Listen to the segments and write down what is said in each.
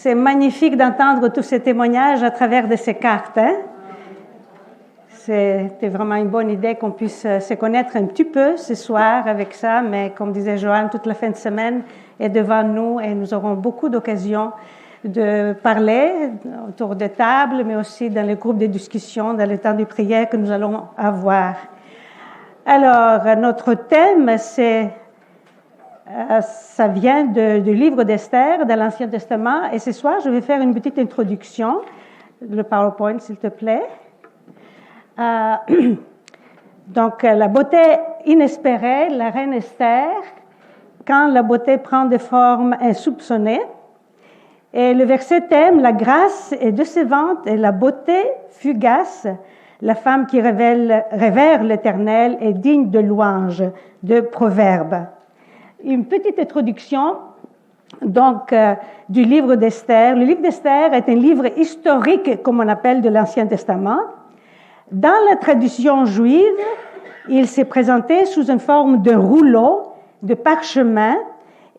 C'est magnifique d'entendre tous ces témoignages à travers de ces cartes. Hein? C'était vraiment une bonne idée qu'on puisse se connaître un petit peu ce soir avec ça, mais comme disait Joanne, toute la fin de semaine est devant nous et nous aurons beaucoup d'occasions de parler autour de table, mais aussi dans les groupes de discussion, dans le temps de prière que nous allons avoir. Alors, notre thème, ça vient du livre d'Esther, de l'Ancien Testament, et ce soir, je vais faire une petite introduction. Le PowerPoint, s'il te plaît. Donc, la beauté inespérée, la reine Esther, quand la beauté prend des formes insoupçonnées. Et le verset thème, la grâce est décevante et la beauté fugace. La femme qui révère l'Éternel est digne de louange, de Proverbes. Une petite introduction donc du livre d'Esther. Le livre d'Esther est un livre historique, comme on appelle, de l'Ancien Testament. Dans la tradition juive, il s'est présenté sous une forme de rouleau, de parchemin,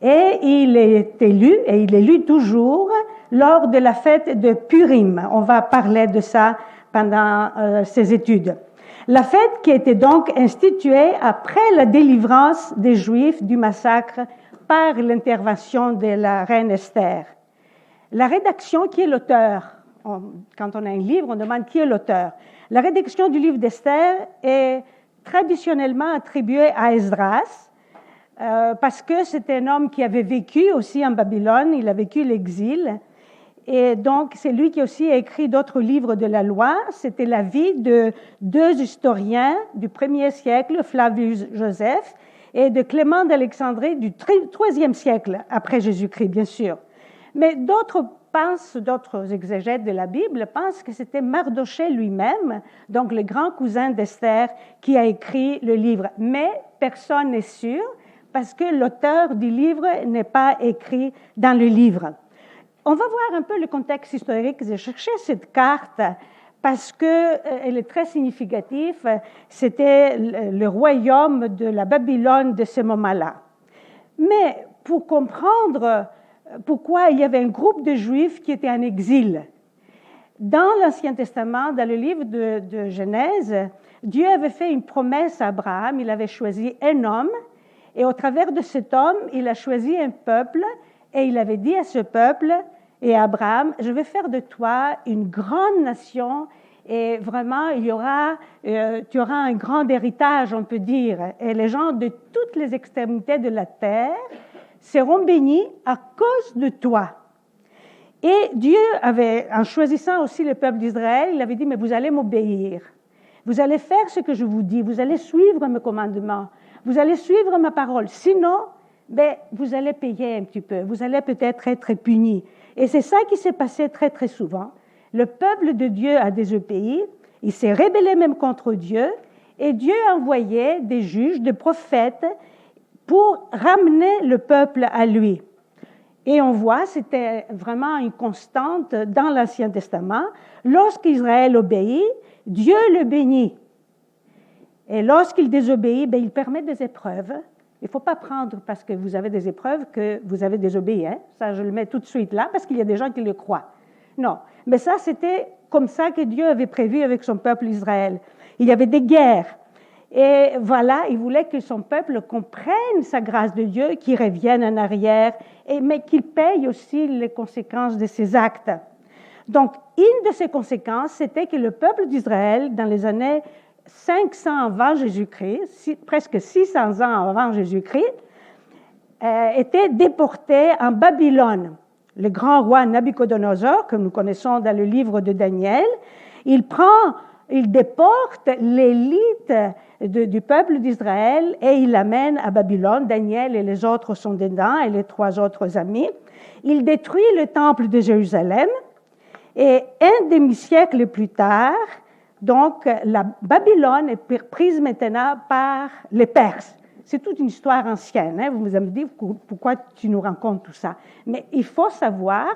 et il est lu, et il est lu toujours, lors de la fête de Purim. On va parler de ça pendant ces études. La fête qui était donc instituée après la délivrance des Juifs du massacre par l'intervention de la reine Esther. La rédaction, qui est l'auteur? Quand on a un livre, on demande qui est l'auteur. La rédaction du livre d'Esther est traditionnellement attribuée à Esdras, parce que c'est un homme qui avait vécu aussi en Babylone, il a vécu l'exil, et donc c'est lui qui aussi a écrit d'autres livres de la loi. C'était la vie de deux historiens du 1er siècle, Flavius Joseph, et de Clément d'Alexandrie du 3e siècle, après Jésus-Christ, bien sûr. Mais d'autres exégètes de la Bible pensent que c'était Mardochée lui-même, donc le grand cousin d'Esther, qui a écrit le livre. Mais personne n'est sûr, parce que l'auteur du livre n'est pas écrit dans le livre. On va voir un peu le contexte historique. J'ai cherché cette carte parce qu'elle est très significative. C'était le royaume de la Babylone de ce moment-là. Mais pour comprendre pourquoi il y avait un groupe de Juifs qui étaient en exil, dans l'Ancien Testament, dans le livre de Genèse, Dieu avait fait une promesse à Abraham. Il avait choisi un homme, et au travers de cet homme, il a choisi un peuple, et il avait dit à ce peuple et à Abraham, je vais faire de toi une grande nation, et vraiment, tu auras un grand héritage, on peut dire, et les gens de toutes les extrémités de la terre seront bénis à cause de toi. Et Dieu avait, en choisissant aussi le peuple d'Israël, il avait dit, mais vous allez m'obéir, vous allez faire ce que je vous dis, vous allez suivre mes commandements, vous allez suivre ma parole, sinon, vous allez payer un petit peu, vous allez peut-être être punis. Et c'est ça qui s'est passé très, très souvent. Le peuple de Dieu a désobéi, il s'est rébellé même contre Dieu, et Dieu a envoyé des juges, des prophètes, pour ramener le peuple à lui. Et on voit, c'était vraiment une constante dans l'Ancien Testament. Lorsqu'Israël obéit, Dieu le bénit. Et lorsqu'il désobéit, il permet des épreuves. Il ne faut pas prendre parce que vous avez des épreuves que vous avez désobéi. Hein? Ça, je le mets tout de suite là parce qu'il y a des gens qui le croient. Non, mais ça, c'était comme ça que Dieu avait prévu avec son peuple Israël. Il y avait des guerres. Et voilà, il voulait que son peuple comprenne sa grâce de Dieu, qu'il revienne en arrière, mais qu'il paye aussi les conséquences de ses actes. Donc, une de ces conséquences, c'était que le peuple d'Israël, dans les années 500 avant Jésus-Christ, presque 600 ans avant Jésus-Christ, était déporté en Babylone. Le grand roi Nabuchodonosor, que nous connaissons dans le livre de Daniel, il déporte l'élite du peuple d'Israël et il l'amène à Babylone. Daniel et les autres sont dedans, et les 3 autres amis. Il détruit le temple de Jérusalem, et un demi-siècle plus tard, donc, la Babylone est prise maintenant par les Perses. C'est toute une histoire ancienne. Hein? Vous me dites pourquoi tu nous racontes tout ça. Mais il faut savoir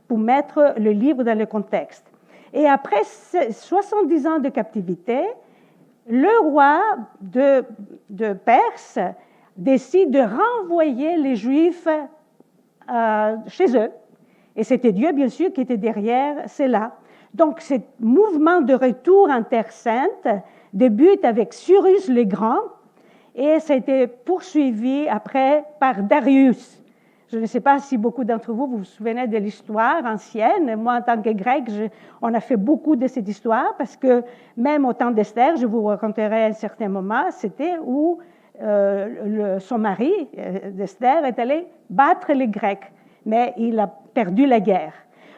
pour mettre le livre dans le contexte. Et après 70 ans de captivité, le roi de Perse décide de renvoyer les Juifs chez eux. Et c'était Dieu, bien sûr, qui était derrière cela. Donc, ce mouvement de retour en Terre Sainte débute avec Cyrus le Grand et ça a été poursuivi après par Darius. Je ne sais pas si beaucoup d'entre vous vous souvenez de l'histoire ancienne. Moi, en tant que Grec, on a fait beaucoup de cette histoire parce que même au temps d'Esther, je vous raconterai à un certain moment, c'était où son mari, d'Esther, est allé battre les Grecs, mais il a perdu la guerre.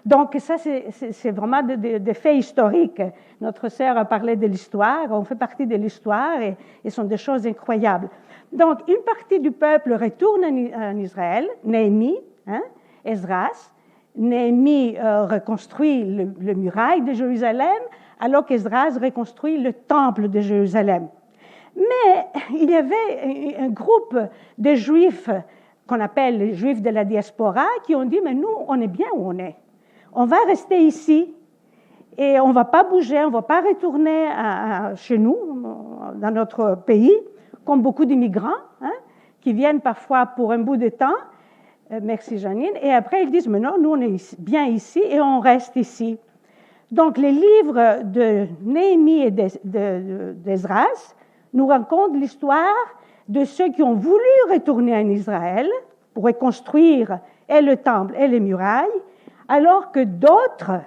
Donc ça, c'est vraiment des faits historiques. Notre sœur a parlé de l'histoire, on fait partie de l'histoire et ce sont des choses incroyables. Donc une partie du peuple retourne en Israël, Néhémie, Esdras. Néhémie reconstruit le muraille de Jérusalem, alors qu'Esdras reconstruit le temple de Jérusalem. Mais il y avait un groupe de Juifs qu'on appelle les Juifs de la diaspora qui ont dit, mais nous, on est bien où on est. On va rester ici et on ne va pas bouger, on ne va pas retourner chez nous, dans notre pays, comme beaucoup d'immigrants qui viennent parfois pour un bout de temps. Merci Janine. Et après, ils disent, mais non, nous, on est bien ici et on reste ici. Donc, les livres de Néhémie et d'Esdras nous racontent l'histoire de ceux qui ont voulu retourner en Israël pour reconstruire et le temple et les murailles, alors que d'autres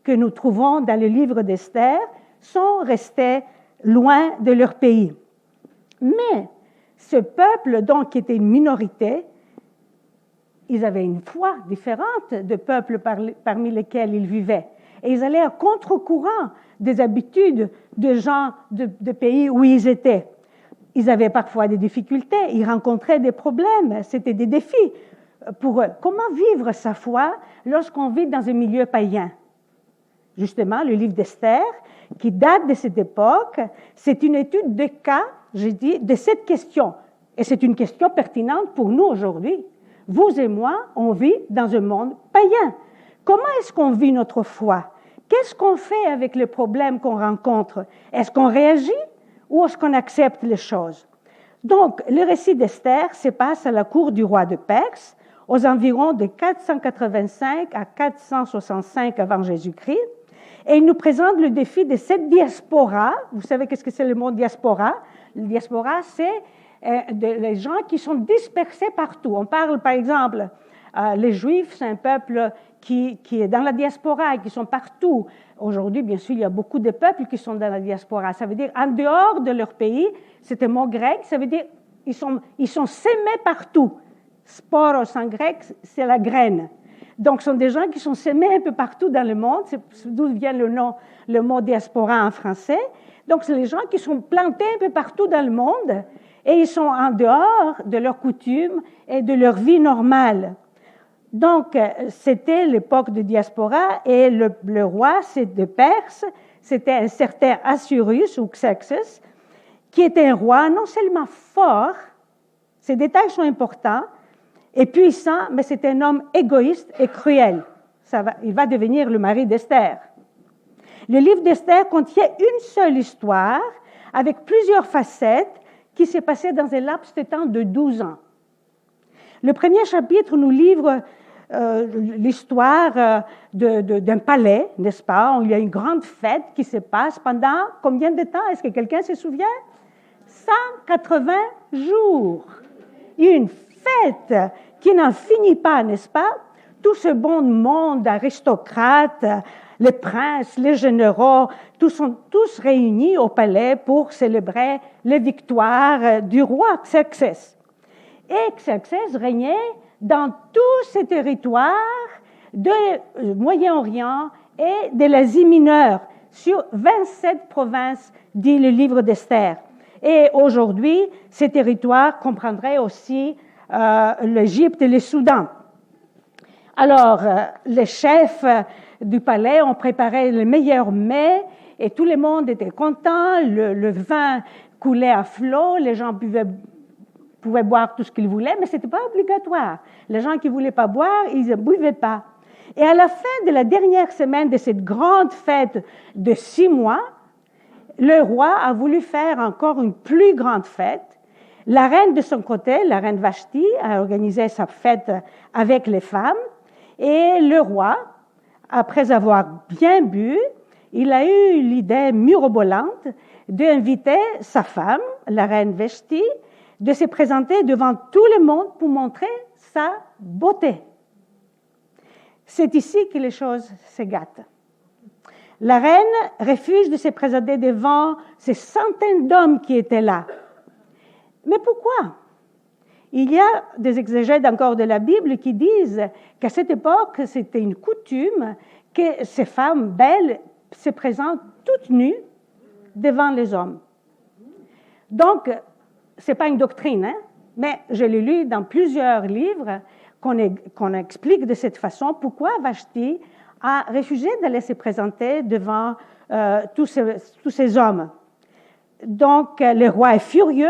que nous trouvons dans le livre d'Esther sont restés loin de leur pays. Mais ce peuple, donc, qui était une minorité, ils avaient une foi différente des peuples parmi lesquels ils vivaient. Et ils allaient à contre-courant des habitudes de gens de pays où ils étaient. Ils avaient parfois des difficultés, ils rencontraient des problèmes, c'était des défis pour eux. Comment vivre sa foi lorsqu'on vit dans un milieu païen? Justement, le livre d'Esther, qui date de cette époque, c'est une étude de cas, j'ai dit, de cette question. Et c'est une question pertinente pour nous aujourd'hui. Vous et moi, on vit dans un monde païen. Comment est-ce qu'on vit notre foi? Qu'est-ce qu'on fait avec les problèmes qu'on rencontre? Est-ce qu'on réagit ou est-ce qu'on accepte les choses? Donc, le récit d'Esther se passe à la cour du roi de Perse, aux environs de 485 à 465 avant Jésus-Christ, et il nous présente le défi de cette diaspora. Vous savez qu'est-ce que c'est le mot diaspora? La diaspora, c'est les gens qui sont dispersés partout. On parle, par exemple, les Juifs, c'est un peuple qui est dans la diaspora et qui sont partout. Aujourd'hui, bien sûr, il y a beaucoup de peuples qui sont dans la diaspora. Ça veut dire en dehors de leur pays, c'est un mot grec, ça veut dire ils sont sémés partout. Sporos en grec, c'est la graine. Donc, ce sont des gens qui sont sémés un peu partout dans le monde, c'est d'où vient le mot diaspora en français. Donc, c'est les gens qui sont plantés un peu partout dans le monde et ils sont en dehors de leurs coutumes et de leur vie normale. Donc, c'était l'époque de diaspora et le roi de Perse, c'était un certain Assuérus ou Xerxès, qui était un roi non seulement fort, ces détails sont importants, et puissant, mais c'est un homme égoïste et cruel. Il va devenir le mari d'Esther. Le livre d'Esther contient une seule histoire avec plusieurs facettes qui s'est passée dans un laps de temps de 12 ans. Le premier chapitre nous livre l'histoire d'un palais, n'est-ce pas? Il y a une grande fête qui se passe pendant combien de temps? Est-ce que quelqu'un se souvient? 180 jours. Une fête qui n'en finit pas, n'est-ce pas? Tout ce bon monde d'aristocrates, les princes, les généraux, tous sont tous réunis au palais pour célébrer les victoires du roi Xerxès. Et Xerxès régnait dans tous ces territoires de Moyen-Orient et de l'Asie mineure, sur 27 provinces, dit le livre d'Esther. Et aujourd'hui, ces territoires comprendraient aussi l'Égypte et le Soudan. Alors, les chefs du palais ont préparé le meilleur mets et tout le monde était content, le vin coulait à flot, les gens pouvaient boire tout ce qu'ils voulaient, mais ce n'était pas obligatoire. Les gens qui ne voulaient pas boire, ils ne buvaient pas. Et à la fin de la dernière semaine de cette grande fête de 6 mois, le roi a voulu faire encore une plus grande fête. La reine de son côté, la reine Vashti, a organisé sa fête avec les femmes. Et le roi, après avoir bien bu, il a eu l'idée mirobolante d'inviter sa femme, la reine Vashti, de se présenter devant tout le monde pour montrer sa beauté. C'est ici que les choses se gâtent. La reine refuse de se présenter devant ces centaines d'hommes qui étaient là. Mais pourquoi? Il y a des exégètes encore de la Bible qui disent qu'à cette époque, c'était une coutume que ces femmes belles se présentent toutes nues devant les hommes. Donc, ce n'est pas une doctrine, hein, mais je l'ai lu dans plusieurs livres qu'on explique de cette façon pourquoi Vashti a refusé d'aller se présenter devant tous ces hommes. Donc, le roi est furieux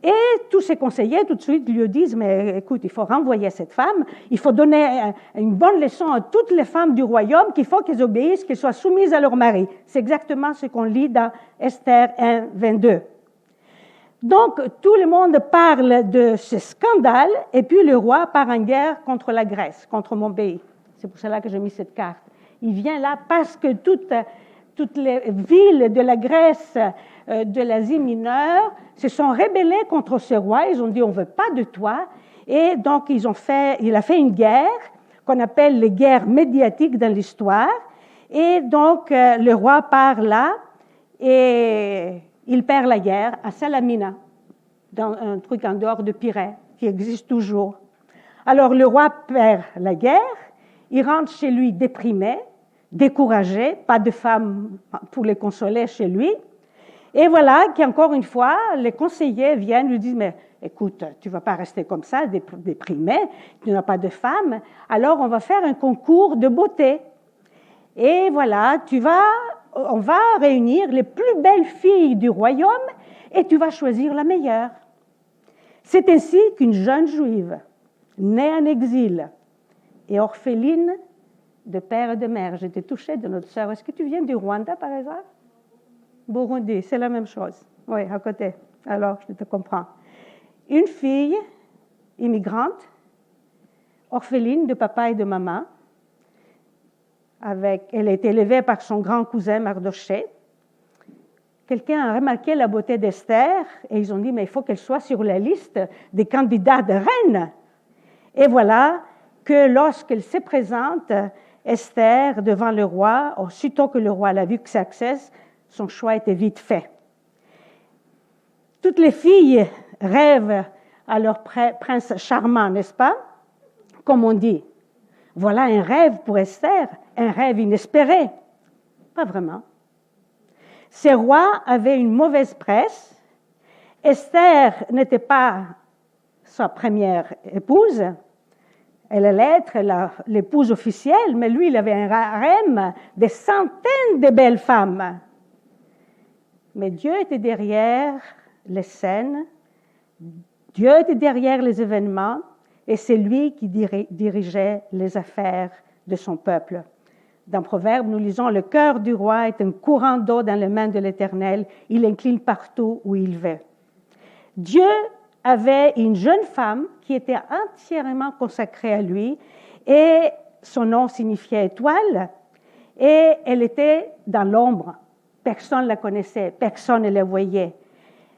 et tous ses conseillers tout de suite lui disent « Mais écoute, il faut renvoyer cette femme, il faut donner une bonne leçon à toutes les femmes du royaume qu'il faut qu'elles obéissent, qu'elles soient soumises à leur mari. » C'est exactement ce qu'on lit dans Esther 1, 22. Donc, tout le monde parle de ce scandale et puis le roi part en guerre contre la Grèce, contre mon pays. C'est pour cela que j'ai mis cette carte. Il vient là parce que toutes les villes de la Grèce, de l'Asie mineure, se sont rebellées contre ce roi. Ils ont dit, on ne veut pas de toi. Et donc, il a fait une guerre qu'on appelle les guerres médiatiques dans l'histoire. Et donc, le roi part là et il perd la guerre à Salamina, dans un truc en dehors de Pirée, qui existe toujours. Alors, le roi perd la guerre. Il rentre chez lui déprimé, découragé, pas de femme pour le consoler chez lui. Et voilà qu'encore une fois, les conseillers viennent lui dire « Mais écoute, tu ne vas pas rester comme ça, déprimé, tu n'as pas de femme, alors on va faire un concours de beauté. Et voilà, on va réunir les plus belles filles du royaume et tu vas choisir la meilleure. » C'est ainsi qu'une jeune juive, née en exil, et orpheline de père et de mère. J'étais touchée de notre sœur. Est-ce que tu viens du Rwanda, par hasard? Burundi, c'est la même chose. Oui, à côté. Alors, je te comprends. Une fille immigrante, orpheline de papa et de maman. Elle a été élevée par son grand cousin Mardoché. Quelqu'un a remarqué la beauté d'Esther et ils ont dit, mais il faut qu'elle soit sur la liste des candidats de reine. Et voilà que lorsqu'elle se présente, Esther, devant le roi, aussitôt que le roi l'a vu que succès, son choix était vite fait. Toutes les filles rêvent à leur prince charmant, n'est-ce pas? Comme on dit. Voilà un rêve pour Esther, un rêve inespéré. Pas vraiment. Ces rois avaient une mauvaise presse. Esther n'était pas sa première épouse. Elle allait être l'épouse officielle, mais lui, il avait un harem de centaines de belles femmes. Mais Dieu était derrière les scènes, Dieu était derrière les événements, et c'est lui qui dirigeait les affaires de son peuple. Dans Proverbe, nous lisons « Le cœur du roi est un courant d'eau dans les mains de l'Éternel, il incline partout où il veut. » Dieu avait une jeune femme qui était entièrement consacrée à lui et son nom signifiait étoile et elle était dans l'ombre. Personne ne la connaissait, personne ne la voyait.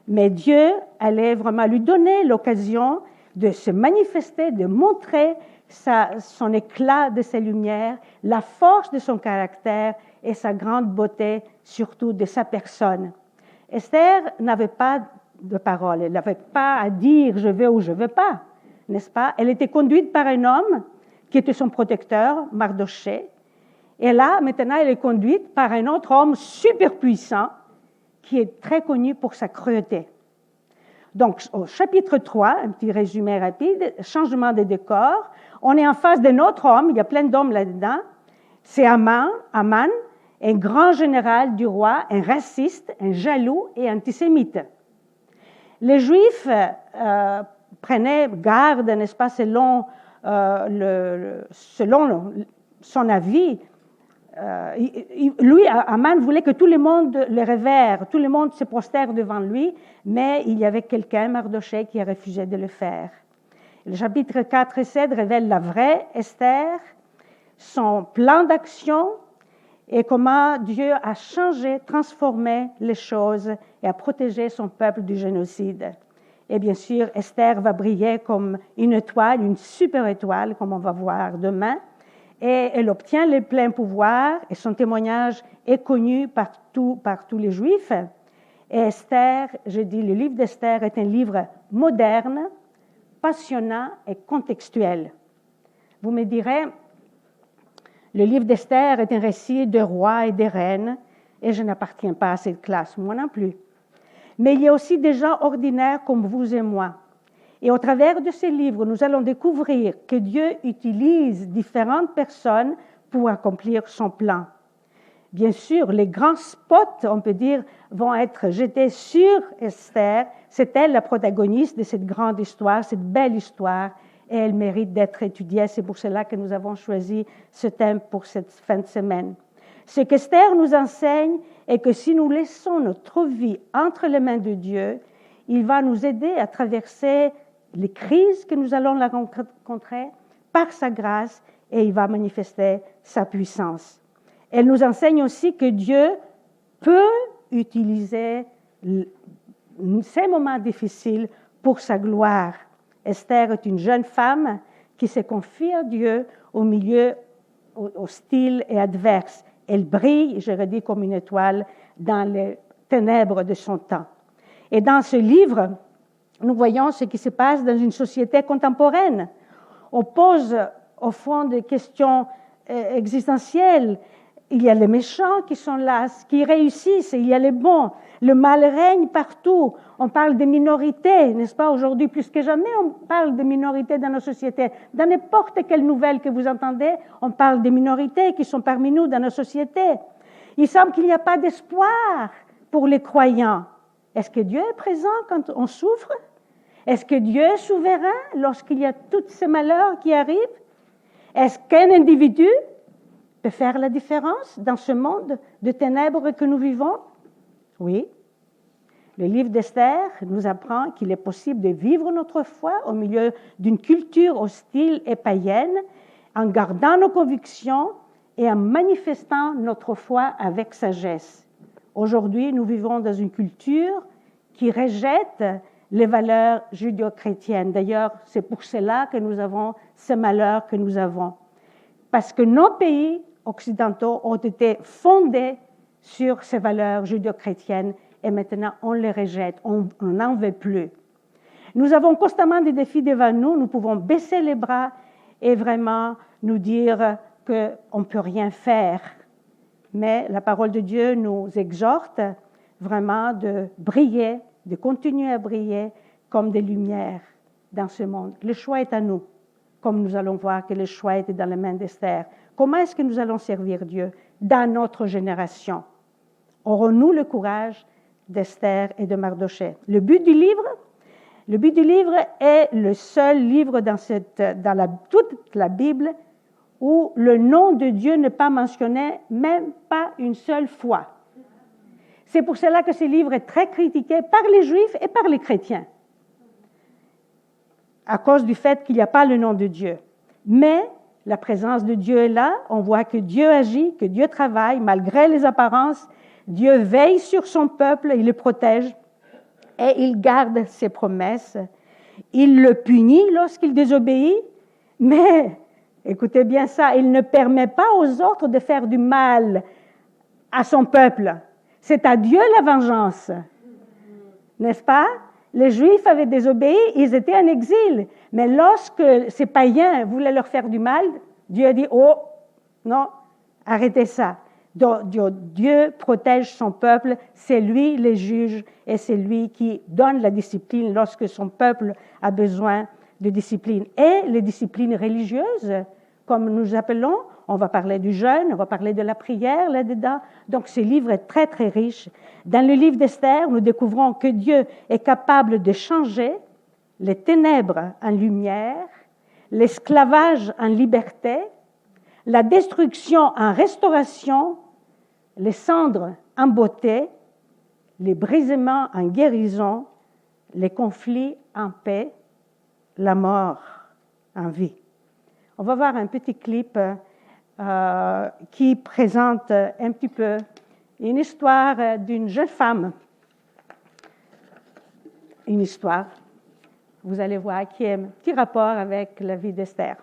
Mais Dieu allait vraiment lui donner l'occasion de se manifester, de montrer son éclat de ses lumières, la force de son caractère et sa grande beauté, surtout de sa personne. Esther n'avait pas de parole, elle n'avait pas à dire « je veux » ou « je ne veux pas », n'est-ce pas? Elle était conduite par un homme qui était son protecteur, Mardoché, et là, maintenant, elle est conduite par un autre homme super puissant qui est très connu pour sa cruauté. Donc, au chapitre 3, un petit résumé rapide, changement de décor, on est en face d'un autre homme, il y a plein d'hommes là-dedans, c'est Aman, un grand général du roi, un raciste, un jaloux et antisémite. Les Juifs prenaient garde, n'est-ce pas, selon son avis. Lui, Aman voulait que tout le monde le révère, tout le monde se prostère devant lui, mais il y avait quelqu'un, Mardoché, qui a refusé de le faire. Le chapitre 4 et 7 révèlent la vraie Esther, son plan d'action et comment Dieu a changé, transformé les choses et a protégé son peuple du génocide. Et bien sûr, Esther va briller comme une étoile, une super étoile, comme on va voir demain. Et elle obtient le plein pouvoir et son témoignage est connu par tous les Juifs. Et Esther, je dis, le livre d'Esther est un livre moderne, passionnant et contextuel. Vous me direz, le livre d'Esther est un récit de rois et de reines, et je n'appartiens pas à cette classe, moi non plus. Mais il y a aussi des gens ordinaires comme vous et moi. Et au travers de ces livres, nous allons découvrir que Dieu utilise différentes personnes pour accomplir son plan. Bien sûr, les grands spots, on peut dire, vont être jetés sur Esther. C'est elle la protagoniste de cette grande histoire, cette belle histoire, et elle mérite d'être étudiée. C'est pour cela que nous avons choisi ce thème pour cette fin de semaine. Ce qu'Esther nous enseigne est que si nous laissons notre vie entre les mains de Dieu, il va nous aider à traverser les crises que nous allons rencontrer par sa grâce et il va manifester sa puissance. Elle nous enseigne aussi que Dieu peut utiliser ces moments difficiles pour sa gloire. Esther est une jeune femme qui se confie à Dieu au milieu hostile et adverse. Elle brille, je redis, comme une étoile dans les ténèbres de son temps. Et dans ce livre, nous voyons ce qui se passe dans une société contemporaine. On pose au fond des questions existentielles. Il y a les méchants qui sont là, qui réussissent, et il y a les bons. Le mal règne partout. On parle des minorités, n'est-ce pas? Aujourd'hui, plus que jamais, on parle des minorités dans nos sociétés. Dans n'importe quelle nouvelle que vous entendez, on parle des minorités qui sont parmi nous dans nos sociétés. Il semble qu'il n'y a pas d'espoir pour les croyants. Est-ce que Dieu est présent quand on souffre? Est-ce que Dieu est souverain lorsqu'il y a tous ces malheurs qui arrivent? Est-ce qu'un individu peut faire la différence dans ce monde de ténèbres que nous vivons? Oui. Le livre d'Esther nous apprend qu'il est possible de vivre notre foi au milieu d'une culture hostile et païenne, en gardant nos convictions et en manifestant notre foi avec sagesse. Aujourd'hui, nous vivons dans une culture qui rejette les valeurs judéo-chrétiennes. D'ailleurs, c'est pour cela que nous avons ces malheurs que nous avons. Parce que nos pays occidentaux ont été fondés sur ces valeurs judéo-chrétiennes et maintenant on les rejette, on n'en veut plus. Nous avons constamment des défis devant nous, nous pouvons baisser les bras et vraiment nous dire qu'on ne peut rien faire. Mais la parole de Dieu nous exhorte vraiment de briller, de continuer à briller comme des lumières dans ce monde. Le choix est à nous, comme nous allons voir que le choix était dans les mains d'Esther. Comment est-ce que nous allons servir Dieu dans notre génération? Aurons-nous le courage d'Esther et de Mardochée? Le but du livre est le seul livre dans toute la Bible où le nom de Dieu n'est pas mentionné, même pas une seule fois. C'est pour cela que ce livre est très critiqué par les Juifs et par les chrétiens, à cause du fait qu'il n'y a pas le nom de Dieu. Mais la présence de Dieu est là, on voit que Dieu agit, que Dieu travaille, malgré les apparences. Dieu veille sur son peuple, il le protège et il garde ses promesses. Il le punit lorsqu'il désobéit, mais, écoutez bien ça, il ne permet pas aux autres de faire du mal à son peuple. C'est à Dieu la vengeance, n'est-ce pas? Les Juifs avaient désobéi, ils étaient en exil. Mais lorsque ces païens voulaient leur faire du mal, Dieu a dit, oh, non, arrêtez ça. Donc, Dieu protège son peuple, c'est lui le juge et c'est lui qui donne la discipline lorsque son peuple a besoin de discipline. Et les disciplines religieuses, comme nous appelons, on va parler du jeûne, on va parler de la prière là-dedans. Donc, ce livre est très, très riche. Dans le livre d'Esther, nous découvrons que Dieu est capable de changer les ténèbres en lumière, l'esclavage en liberté, la destruction en restauration, les cendres en beauté, les brisements en guérison, les conflits en paix, la mort en vie. On va voir un petit clip qui présente un petit peu une histoire d'une jeune femme. Une histoire, vous allez voir, qui a un petit rapport avec la vie d'Esther.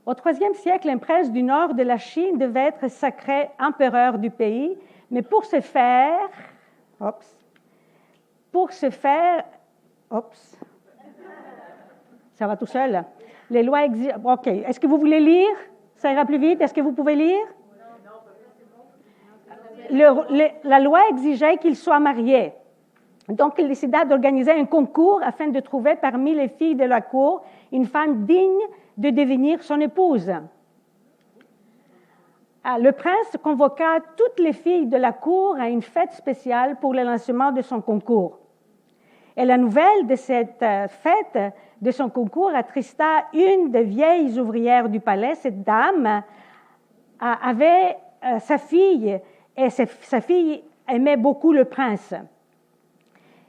Au IIIe siècle, un prince du nord de la Chine devait être sacré empereur du pays, mais pour ce faire, ça va tout seul. Les lois exigent. OK. Est-ce que vous voulez lire? Ça ira plus vite. Est-ce que vous pouvez lire? La loi exigeait qu'il soit marié. Donc, il décida d'organiser un concours afin de trouver parmi les filles de la cour une femme digne de devenir son épouse. Le prince convoqua toutes les filles de la cour à une fête spéciale pour le lancement de son concours. Et la nouvelle de cette fête, de son concours, attrista une des vieilles ouvrières du palais. Cette dame avait sa fille, et sa fille aimait beaucoup le prince.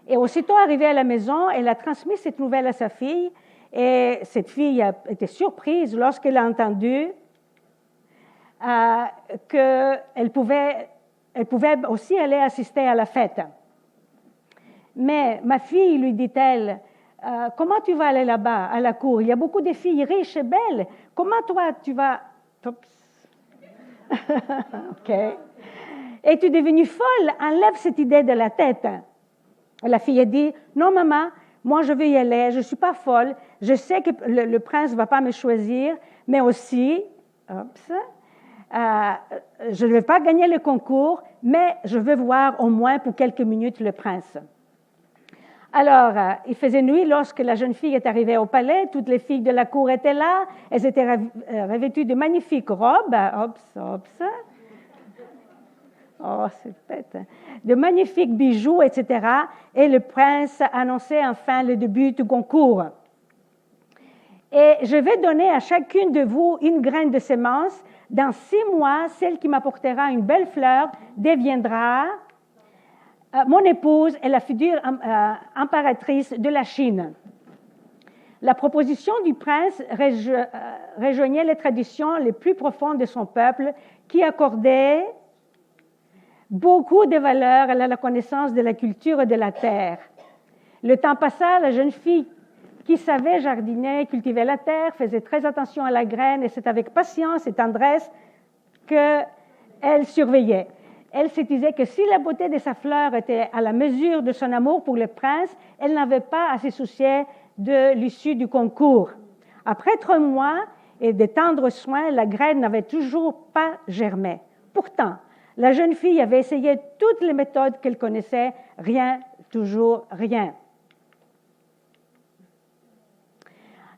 Et aussitôt arrivée à la maison, elle a transmis cette nouvelle à sa fille, et cette fille a été surprise lorsqu'elle a entendu qu'elle pouvait aussi aller assister à la fête. Mais ma fille, lui dit-elle, comment tu vas aller là-bas, à la cour? Il y a beaucoup de filles riches et belles. Comment toi, tu vas... Oups. OK. Es-tu devenue folle? Enlève cette idée de la tête. La fille a dit, non, maman, moi, je vais y aller. Je ne suis pas folle. Je sais que le prince ne va pas me choisir, mais aussi, je ne vais pas gagner le concours, mais je veux voir au moins pour quelques minutes le prince. Alors, il faisait nuit lorsque la jeune fille est arrivée au palais. Toutes les filles de la cour étaient là. Elles étaient revêtues de magnifiques robes. Oh, c'est bête. De magnifiques bijoux, etc. Et le prince annonçait enfin le début du concours. Et je vais donner à chacune de vous une graine de semence. Dans 6 mois, celle qui m'apportera une belle fleur deviendra mon épouse et la future impératrice de la Chine. La proposition du prince rejoignait les traditions les plus profondes de son peuple, qui accordait beaucoup de valeur à la connaissance de la culture et de la terre. Le temps passa, la jeune fille qui savait jardiner, cultiver la terre, faisait très attention à la graine, et c'est avec patience et tendresse qu'elle surveillait. Elle se disait que si la beauté de sa fleur était à la mesure de son amour pour le prince, elle n'avait pas à se soucier de l'issue du concours. Après 3 mois et de tendres soins, la graine n'avait toujours pas germé. Pourtant, la jeune fille avait essayé toutes les méthodes qu'elle connaissait, rien, toujours rien.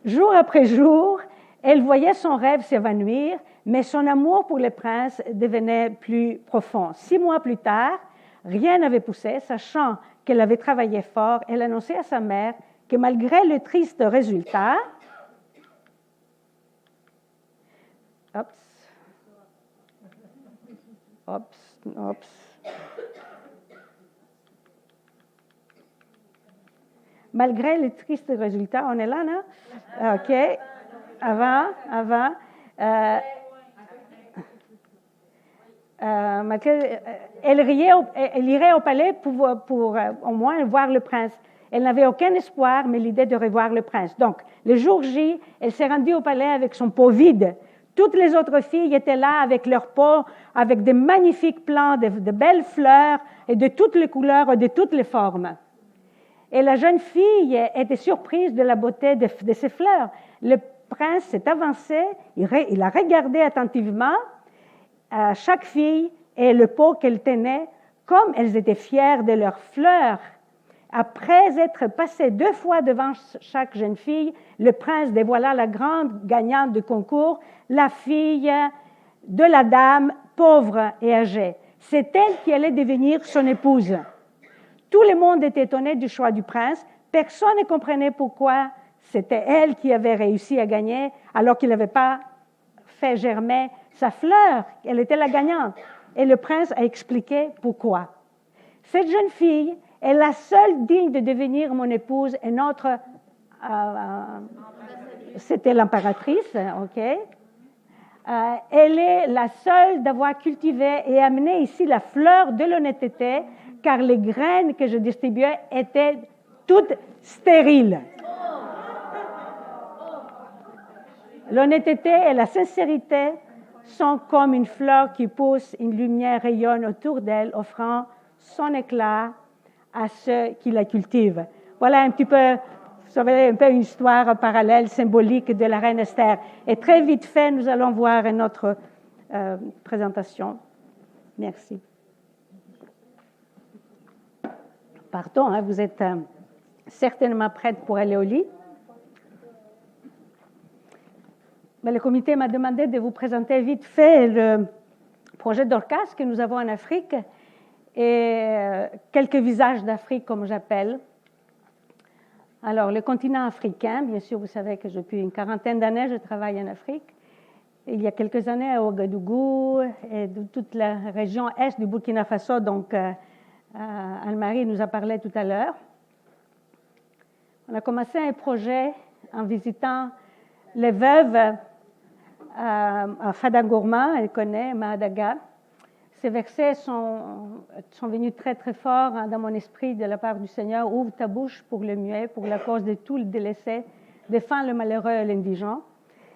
Jour après jour, elle voyait son rêve s'évanouir, mais son amour pour le prince devenait plus profond. 6 mois plus tard, rien n'avait poussé. Sachant qu'elle avait travaillé fort, elle annonçait à sa mère que malgré le triste résultat, malgré le triste résultat, on est là, non? OK. Avant. Elle irait au palais pour au moins voir le prince. Elle n'avait aucun espoir, mais l'idée de revoir le prince. Donc, le jour J, elle s'est rendue au palais avec son pot vide. Toutes les autres filles étaient là avec leurs pots, avec de magnifiques plants, de belles fleurs, et de toutes les couleurs et de toutes les formes. Et la jeune fille était surprise de la beauté de ces fleurs. Le prince s'est avancé, il a regardé attentivement chaque fille et le pot qu'elle tenait, comme elles étaient fières de leurs fleurs. Après être passé 2 fois devant chaque jeune fille, le prince dévoila la grande gagnante du concours, la fille de la dame pauvre et âgée. C'est elle qui allait devenir son épouse. Tout le monde était étonné du choix du prince. Personne ne comprenait pourquoi c'était elle qui avait réussi à gagner alors qu'il n'avait pas fait germer sa fleur. Elle était la gagnante. Et le prince a expliqué pourquoi. Cette jeune fille est la seule digne de devenir mon épouse et notre... c'était l'impératrice, ok? Elle est la seule d'avoir cultivé et amené ici la fleur de l'honnêteté, car les graines que je distribuais étaient toutes stériles. L'honnêteté et la sincérité sont comme une fleur qui pousse, une lumière rayonne autour d'elle, offrant son éclat à ceux qui la cultivent. Voilà un petit peu, vous savez, un peu une histoire parallèle, symbolique de la reine Esther. Et très vite fait, nous allons voir une autre présentation. Merci. Pardon, hein, vous êtes certainement prête pour aller au lit. Mais le comité m'a demandé de vous présenter vite fait le projet Dorcas que nous avons en Afrique et quelques visages d'Afrique, comme j'appelle. Alors, le continent africain, bien sûr, vous savez que depuis une quarantaine d'années, je travaille en Afrique. Il y a quelques années à Ouagadougou et de toute la région est du Burkina Faso, donc Anne-Marie nous a parlé tout à l'heure. On a commencé un projet en visitant les veuves à Fadagourma, elle connaît, Mahadaga. Ces versets sont venus très, très forts dans mon esprit de la part du Seigneur. Ouvre ta bouche pour le muet, pour la cause de tout le délaissé. Défends le malheureux et l'indigent.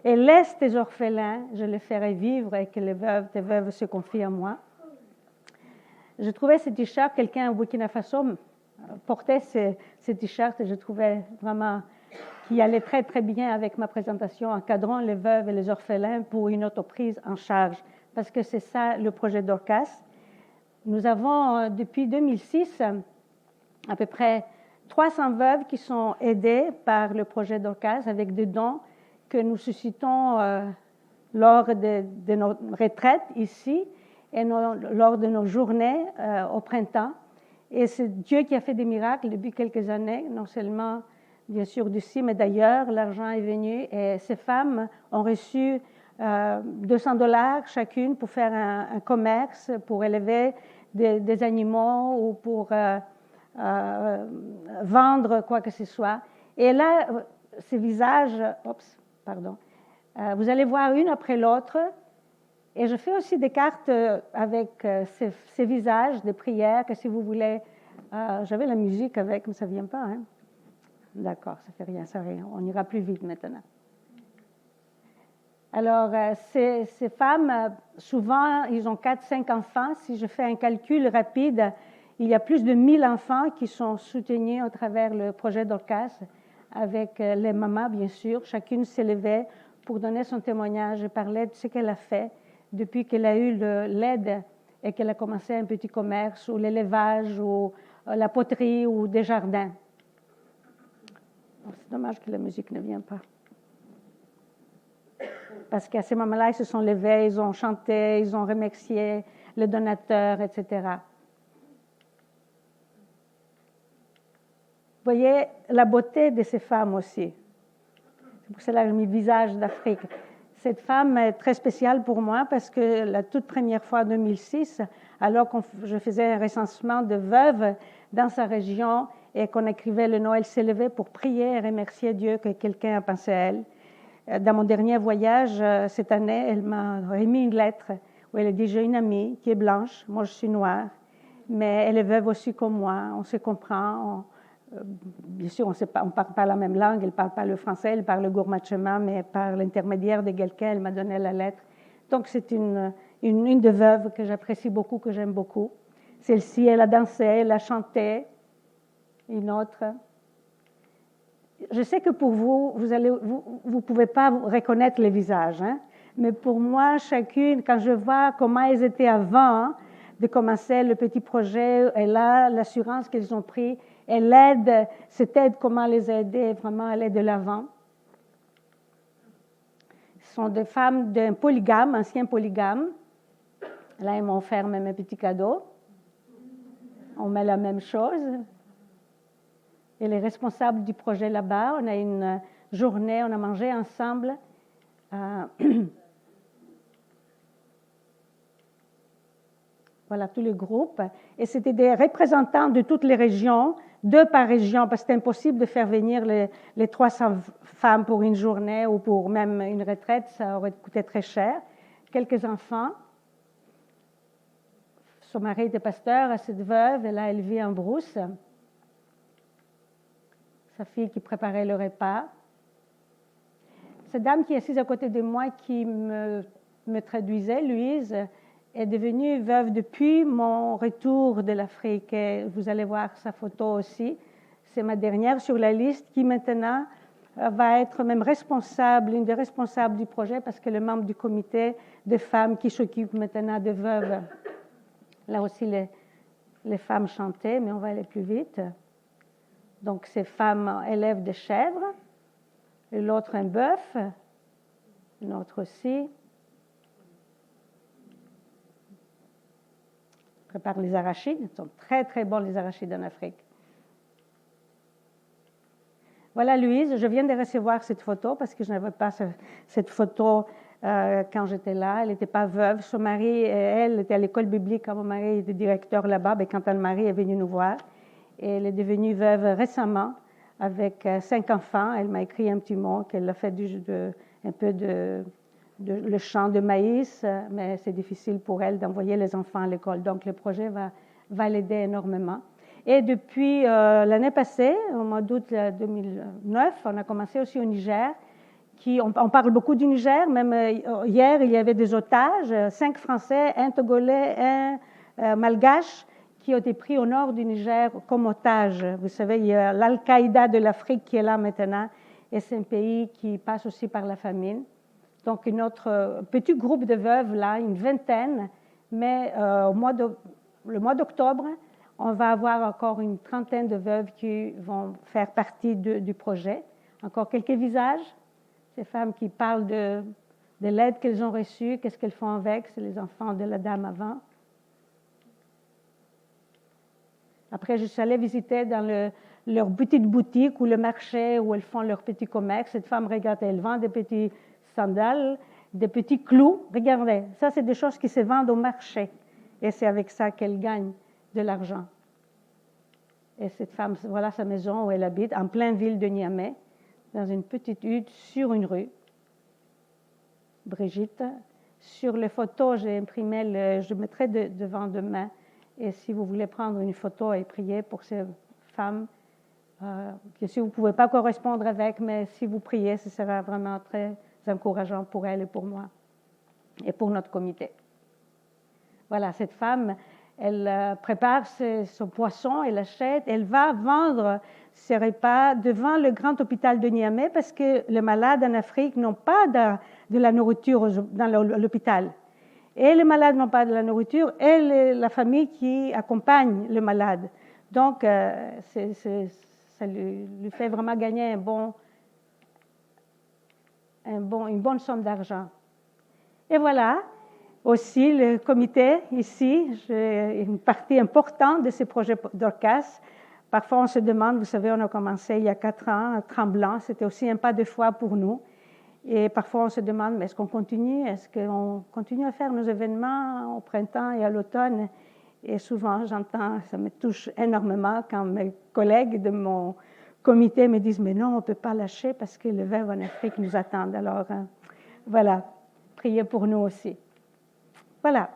Et laisse tes orphelins, je les ferai vivre et que tes veuves se confient à moi. Je trouvais ce t-shirt, quelqu'un au Burkina Faso portait ce t-shirt et je trouvais vraiment qui allait très, très bien avec ma présentation, encadrant les veuves et les orphelins pour une autoprise en charge, parce que c'est ça le projet Dorcas. Nous avons, depuis 2006, à peu près 300 veuves qui sont aidées par le projet Dorcas avec des dons que nous suscitons lors de nos retraites ici et lors de nos journées au printemps. Et c'est Dieu qui a fait des miracles depuis quelques années, non seulement bien sûr d'ici, mais d'ailleurs, l'argent est venu et ces femmes ont reçu $200 chacune pour faire un commerce, pour élever des animaux ou pour vendre quoi que ce soit. Et là, ces visages, vous allez voir une après l'autre. Et je fais aussi des cartes avec ces visages, des prières, que si vous voulez, j'avais la musique avec, mais ça ne vient pas, hein? D'accord, ça fait rien, on ira plus vite maintenant. Alors, ces femmes, souvent, ils ont 4-5 enfants. Si je fais un calcul rapide, il y a plus de 1000 enfants qui sont soutenus à travers le projet Dorcas, avec les mamans, bien sûr. Chacune s'élevait pour donner son témoignage et parler de ce qu'elle a fait depuis qu'elle a eu l'aide et qu'elle a commencé un petit commerce ou l'élevage ou la poterie ou des jardins. C'est dommage que la musique ne vienne pas. Parce qu'à ce moment-là, ils se sont levés, ils ont chanté, ils ont remercié les donateurs, etc. Vous voyez la beauté de ces femmes aussi. C'est pour cela que j'ai mis visage d'Afrique. Cette femme est très spéciale pour moi parce que la toute première fois en 2006, alors que je faisais un recensement de veuves dans sa région et qu'on écrivait le Noël s'élevait pour prier et remercier Dieu que quelqu'un a pensé à elle. Dans mon dernier voyage, cette année, elle m'a remis une lettre où elle a dit « J'ai une amie qui est blanche, moi je suis noire, mais elle est veuve aussi comme moi, on se comprend, bien sûr, on ne parle pas la même langue, elle ne parle pas le français, elle parle le gourmachema, mais par l'intermédiaire de quelqu'un, elle m'a donné la lettre. » Donc, c'est une de veuve que j'apprécie beaucoup, que j'aime beaucoup. Celle-ci, elle a dansé, elle a chanté. Une autre. Je sais que pour vous, vous pouvez pas reconnaître les visages, hein? Mais pour moi, chacune, quand je vois comment elles étaient avant de commencer le petit projet, et là, l'assurance qu'elles ont pris, et l'aide, cette aide, comment les aider vraiment à aller de l'avant. Ce sont des femmes d'un polygame, ancien polygame. Là, ils m'ont offert même un petit cadeau. On met la même chose. Et les responsables du projet là-bas, on a une journée, on a mangé ensemble. Voilà, tous les groupes. Et c'était des représentants de toutes les régions, 2 par région, parce que c'était impossible de faire venir les 300 femmes pour une journée ou pour même une retraite, ça aurait coûté très cher. Quelques enfants. Son mari était pasteur, cette veuve, et là, elle vit en brousse. Sa fille qui préparait le repas. Cette dame qui est assise à côté de moi, qui me traduisait, Louise, est devenue veuve depuis mon retour de l'Afrique. Et vous allez voir sa photo aussi. C'est ma dernière sur la liste qui maintenant va être même responsable, une des responsables du projet, parce qu'elle est membre du comité de femmes qui s'occupe maintenant de veuves. Là aussi, les femmes chantaient, mais on va aller plus vite. Donc, ces femmes élèvent des chèvres, et l'autre un bœuf, une autre aussi. Prépare les arachides, ils sont très, très bons les arachides en Afrique. Voilà Louise, je viens de recevoir cette photo parce que je n'avais pas cette photo quand j'étais là. Elle n'était pas veuve. Son mari et elle étaient à l'école biblique quand mon mari était directeur là-bas. Et quand Anne-Marie est venue nous voir, et elle est devenue veuve récemment avec 5 enfants. Elle m'a écrit un petit mot qu'elle a fait un peu de le champ de maïs, mais c'est difficile pour elle d'envoyer les enfants à l'école. Donc, le projet va l'aider énormément. Et depuis l'année passée, au mois d'août 2009, on a commencé aussi au Niger. On parle beaucoup du Niger, même hier, il y avait des otages, 5 Français, un Togolais, un Malgache, qui ont été pris au nord du Niger comme otages. Vous savez, il y a l'Al-Qaïda de l'Afrique qui est là maintenant, et c'est un pays qui passe aussi par la famine. Donc, notre petit groupe de veuves, là, une vingtaine, mais le mois d'octobre, on va avoir encore une trentaine de veuves qui vont faire partie du projet. Encore quelques visages, ces femmes qui parlent de l'aide qu'elles ont reçue, qu'est-ce qu'elles font avec, c'est les enfants de la dame avant. Après, je suis allée visiter dans leur petite boutique ou le marché où elles font leur petit commerce. Cette femme, regardez, elle vend des petits sandales, des petits clous. Regardez, ça, c'est des choses qui se vendent au marché. Et c'est avec ça qu'elle gagne de l'argent. Et cette femme, voilà sa maison où elle habite, en pleine ville de Niamey, dans une petite hutte sur une rue. Brigitte. Sur les photos, j'ai imprimé, je mettrai devant demain. Et si vous voulez prendre une photo et prier pour ces femmes, bien sûr, vous ne pouvez pas correspondre avec, mais si vous priez, ce sera vraiment très encourageant pour elle et pour moi et pour notre comité. Voilà, cette femme, elle prépare son poisson, elle l'achète, elle va vendre ses repas devant le grand hôpital de Niamey parce que les malades en Afrique n'ont pas de la nourriture dans l'hôpital. Et les malades n'ont pas de la nourriture, et la famille qui accompagne le malade. Donc, ça lui fait vraiment gagner une bonne somme d'argent. Et voilà, aussi le comité ici, une partie importante de ces projets d'Orcas. Parfois, on se demande, vous savez, on a commencé il y a 4 ans à Tremblant, c'était aussi un pas de foi pour nous. Et parfois, on se demande, mais est-ce qu'on continue? Est-ce qu'on continue à faire nos événements au printemps et à l'automne? Et souvent, j'entends, ça me touche énormément quand mes collègues de mon comité me disent, mais non, on ne peut pas lâcher parce que les veuves en Afrique nous attendent. Alors, voilà, priez pour nous aussi. Voilà.